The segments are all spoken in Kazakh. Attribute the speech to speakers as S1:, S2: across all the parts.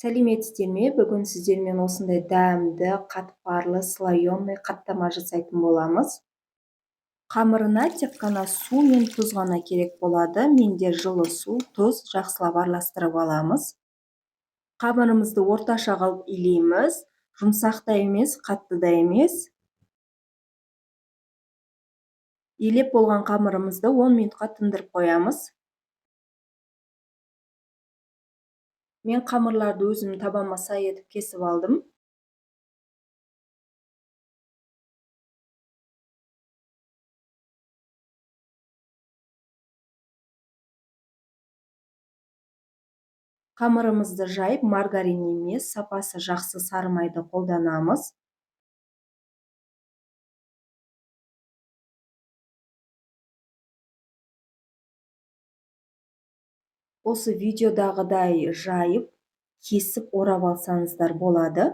S1: Сәлеметсіздер ме? Бүгін сіздермен осындай дәмді, қатпарлы, слоеный қаттама жасайтын боламыз. Қамырына тек қана су мен тұз ғана керек болады. Менде жылы су, тұз жақсылап араластырып аламыз. Қамырымызды орташа қылып илейміз. Жұмсақ та емес, қатты да емес. Илеп болған қамырымызды 10 минутқа тындырып қоямыз. Мен қамырларды өзім табаныма сай етіп кесіп алдым. Қамырымызды жайып, маргарин емес, сапасы жақсы сары майды қолданамыз. Осы видеодағыдай жайып, кесіп орап алсаңыздар болады.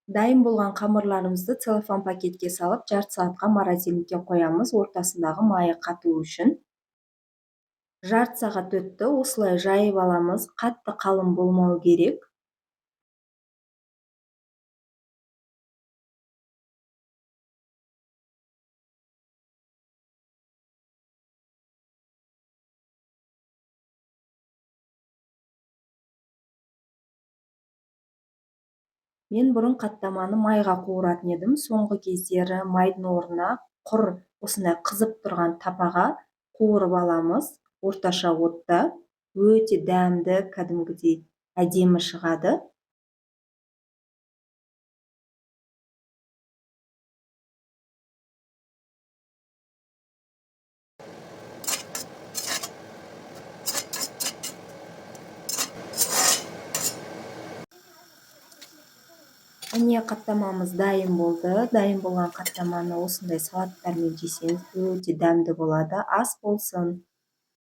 S1: Дайын болған қамырларымызды целлофан пакетке салып, жарты сағатқа морозильникке қоямыз, ортасындағы майы қату үшін. Жарты сағат өтті, осылай жайып аламыз, қатты қалың болмау керек. Мен бұрын қаттаманы майға қуыратын едім. Соңғы кездері майдың орнына құр осындай қызып тұрған тапаға қуырып аламыз. Орташа отта өте дәмді, кәдімгідей әдемі шығады. Міне қаттамамыз дайын болды. Дайын болған қаттаманы осындай салаттармен жесеңіз өте дәмді болады. Ас болсын.